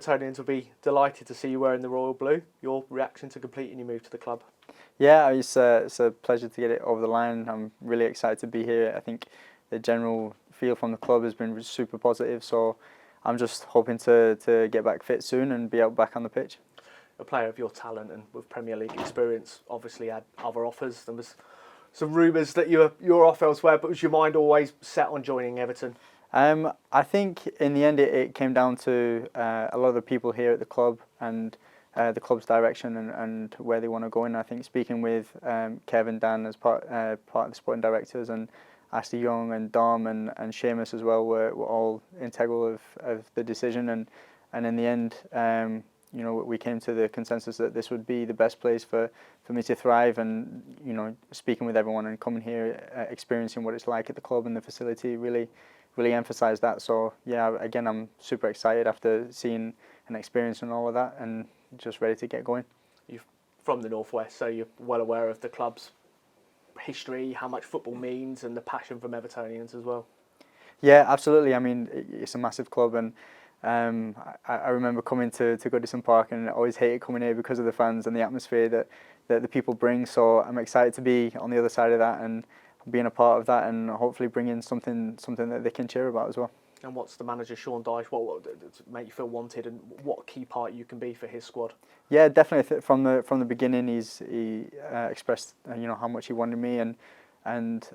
Evertonians will be delighted to see you wearing the royal blue. Your reaction to completing your move to the club? Yeah, it's a pleasure to get it over the line. I'm really excited to be here. I think the general feel from the club has been super positive, so I'm just hoping to get back fit soon and be out back on the pitch. A player of your talent and with Premier League experience obviously had other offers. There was some rumours that you're off elsewhere, but was your mind always set on joining Everton? I think in the end it came down to a lot of the people here at the club and the club's direction and where they want to go in. I think speaking with Kevin, Dan as part of the sporting directors, and Ashley Young and Dom and Seamus as well were all integral of the decision, and in the end we came to the consensus that this would be the best place for me to thrive, and speaking with everyone and coming here, experiencing what it's like at the club and the facility really emphasised that. So yeah, again, I'm super excited after seeing and experiencing all of that, and just ready to get going. You're from the Northwest, so you're well aware of the club's history, how much football means, and the passion from Evertonians as well. Yeah, absolutely. I mean, it's a massive club, and I remember coming to Goodison Park, and I always hated coming here because of the fans and the atmosphere that the people bring. So I'm excited to be on the other side of that and being a part of that, and hopefully bringing something that they can cheer about as well. And what's the manager, Sean Dyche, what to make you feel wanted, and what key part you can be for his squad? Yeah, definitely. From the beginning, he expressed how much he wanted me, and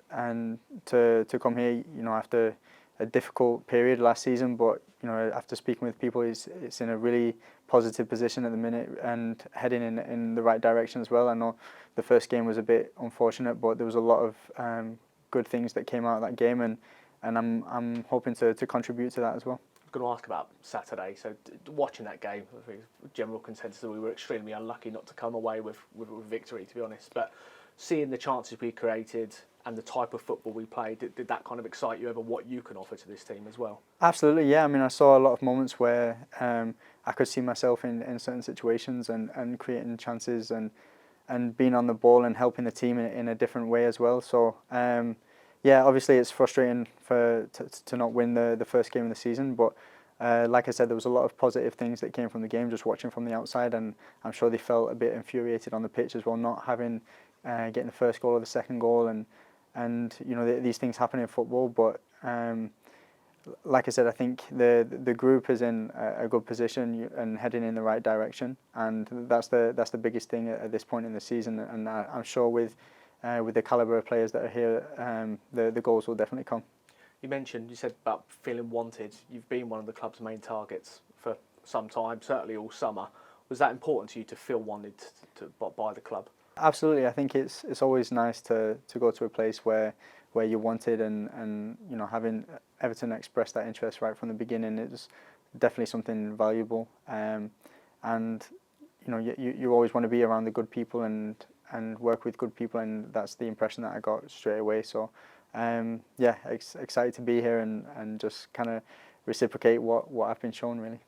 to come here, after a difficult period last season, but after speaking with people, it's in a really positive position at the minute and heading in the right direction as well. I know the first game was a bit unfortunate, but there was a lot of good things that came out of that game, and I'm hoping to contribute to that as well. I'm going to ask about Saturday. So watching that game, I think general consensus that we were extremely unlucky not to come away with victory, to be honest. But seeing the chances we created and the type of football we played, did that kind of excite you over what you can offer to this team as well? Absolutely, yeah. I mean, I saw a lot of moments where I could see myself in certain situations and creating chances and being on the ball and helping the team in a different way as well. So yeah, obviously it's frustrating to not win the first game of the season, but like I said, there was a lot of positive things that came from the game, just watching from the outside, and I'm sure they felt a bit infuriated on the pitch as well, not having getting the first goal or the second goal, and these things happen in football. But like I said, I think the group is in a good position and heading in the right direction, and that's the biggest thing at this point in the season. And I'm sure with the calibre of players that are here, the goals will definitely come. You said about feeling wanted. You've been one of the club's main targets for some time, certainly all summer. Was that important to you to feel wanted by the club? Absolutely. I think it's always nice to go to a place where you're wanted, and having Everton express that interest right from the beginning is definitely something valuable. And you always want to be around the good people and work with good people, and that's the impression that I got straight away. So yeah, excited to be here and just kind of reciprocate what I've been shown, really.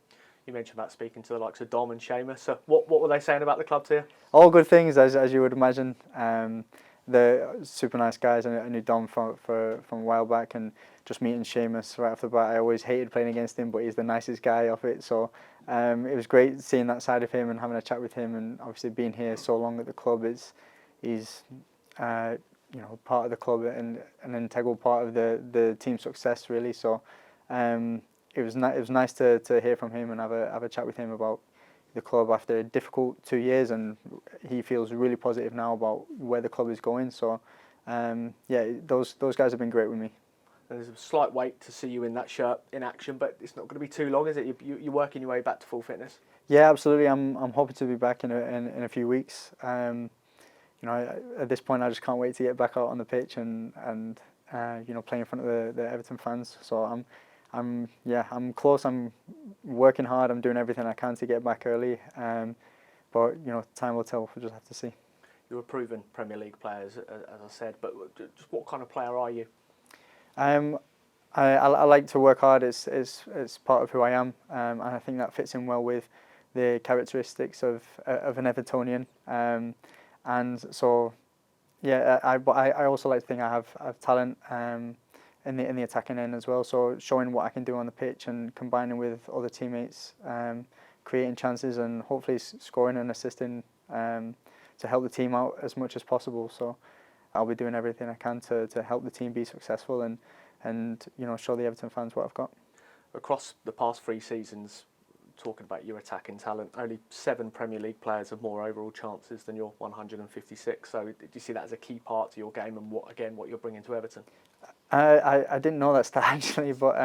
You mentioned about speaking to the likes of Dom and Seamus. So what were they saying about the club to you? All good things, as you would imagine. They're super nice guys. I knew Dom from a while back, and just meeting Seamus right off the bat, I always hated playing against him, but he's the nicest guy off it. So it was great seeing that side of him and having a chat with him, and obviously being here so long at the club, he's part of the club and an integral part of the team's success, really. So it was nice to hear from him and have a chat with him about the club after a difficult 2 years, and he feels really positive now about where the club is going. So yeah, those guys have been great with me. There's a slight wait to see you in that shirt in action, but it's not going to be too long, is it? You're working your way back to full fitness. Yeah, absolutely. I'm hoping to be back in a few weeks. At this point, I just can't wait to get back out on the pitch and play in front of the Everton fans. So I'm close. I'm working hard. I'm doing everything I can to get back early. But time will tell. We'll just have to see. You're a proven Premier League player, as I said. But just what kind of player are you? I like to work hard. It's part of who I am, and I think that fits in well with the characteristics of an Evertonian. And so, yeah, I also like to think I have talent in the attacking end as well. So showing what I can do on the pitch and combining with other teammates creating chances and hopefully scoring and assisting to help the team out as much as possible. So I'll be doing everything I can to help the team be successful and show the Everton fans what I've got. Across the past 3 seasons, talking about your attacking talent, only 7 Premier League players have more overall chances than your 156. So do you see that as a key part to your game and what you're bringing to Everton? I didn't know that stat actually, but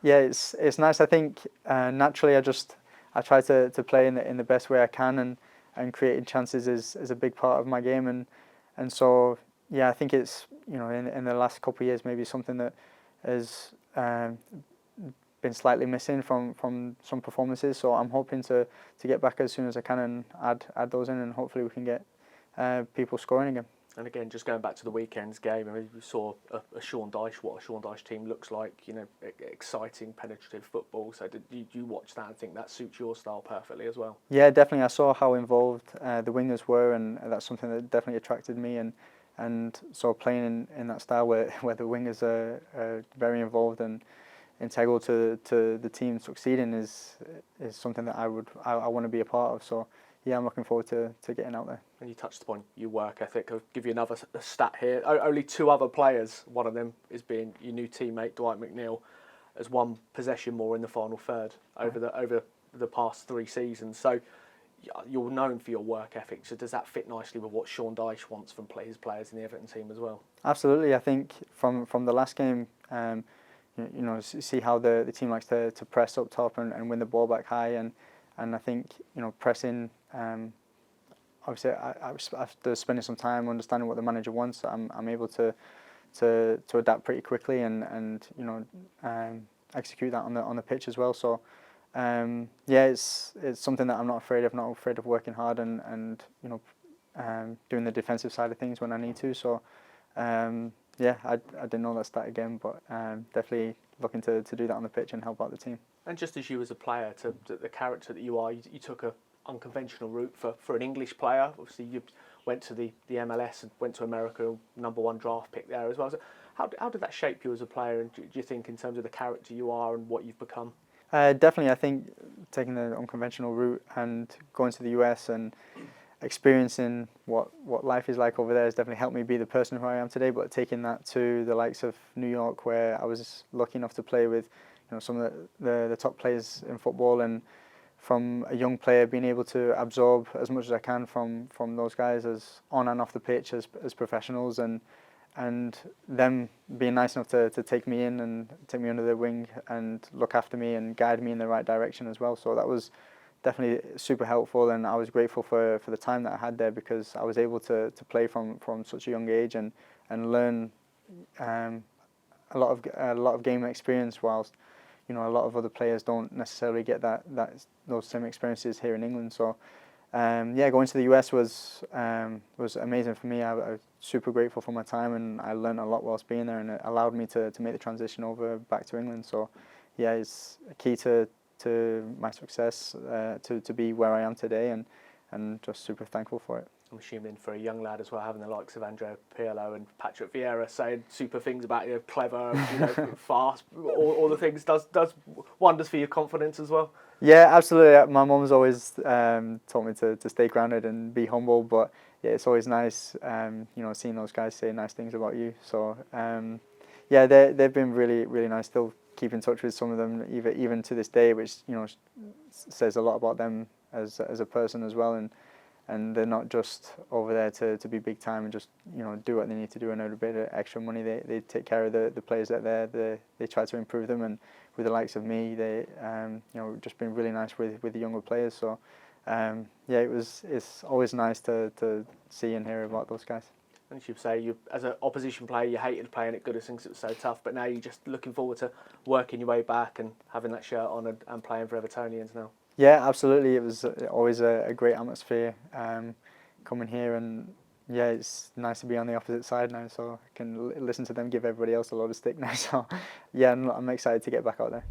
yeah, it's nice. I think naturally I try to play in the best way I can, and creating chances is a big part of my game, and so yeah, I think it's in the last couple of years maybe something that has been slightly missing from some performances. So I'm hoping to get back as soon as I can and add those in, and hopefully we can get people scoring again. And again, just going back to the weekend's game, I mean, we saw a Sean Dyche, what a Sean Dyche team looks like, exciting, penetrative football. So did you watch that and think that suits your style perfectly as well? Yeah, definitely. I saw how involved the wingers were, and that's something that definitely attracted me. And so playing in that style where the wingers are very involved and integral to the team succeeding is something that I want to be a part of. So yeah, I'm looking forward to getting out there. And you touched upon your work ethic. I'll give you another stat here. Only 2 other players, one of them is being your new teammate Dwight McNeil, has 1 possession more in the final third over the past 3 seasons. So you're known for your work ethic. So does that fit nicely with what Sean Dyche wants from his players in the Everton team as well? Absolutely. I think from the last game, see how the team likes to press up top and win the ball back high, and I think pressing. Obviously, after spending some time understanding what the manager wants, I'm able to adapt pretty quickly and execute that on the pitch as well. So yeah, it's something that I'm not afraid of. Not afraid of working hard and doing the defensive side of things when I need to. So yeah, I didn't know that stat again, but definitely looking to do that on the pitch and help out the team. And just as you as a player, to the character that you are, you took a unconventional route for an English player. Obviously, you went to the MLS and went to America, #1 draft pick there as well. So how did that shape you as a player, and do you think in terms of the character you are and what you've become? Definitely, I think taking the unconventional route and going to the US and experiencing what life is like over there has definitely helped me be the person who I am today. But taking that to the likes of New York, where I was lucky enough to play with some of the top players in football, and from a young player being able to absorb as much as I can from those guys as on and off the pitch as professionals, and them being nice enough to take me in and take me under their wing and look after me and guide me in the right direction as well. So that was definitely super helpful, and I was grateful for the time that I had there, because I was able to play from such a young age and learn a lot of game experience, whilst a lot of other players don't necessarily get those same experiences here in England. So yeah, going to the US was amazing for me. I was super grateful for my time, and I learned a lot whilst being there, and it allowed me to make the transition over back to England. So yeah, it's a key to my success to be where I am today, and just super thankful for it. I'm assuming for a young lad as well, having the likes of Andrea Pirlo and Patrick Vieira saying super things about you, clever, fast, all the things does wonders for your confidence as well. Yeah, absolutely. My mum's always taught me to stay grounded and be humble, but yeah, it's always nice, seeing those guys say nice things about you. So yeah, they've been really, really nice. Still keep in touch with some of them, even to this day, which says a lot about them as a person as well. And they're not just over there to be big time and just do what they need to do and earn a bit of extra money. They take care of the players that are there. They try to improve them, and with the likes of me, they just been really nice with the younger players. So yeah, it's always nice to see and hear about those guys. And you say, you as an opposition player, you hated playing at Goodison because it was so tough, but now you're just looking forward to working your way back and having that shirt on and playing for Evertonians now. Yeah, absolutely. It was always a great atmosphere coming here, and yeah, it's nice to be on the opposite side now, so I can listen to them give everybody else a lot of stick now. So yeah, I'm excited to get back out there.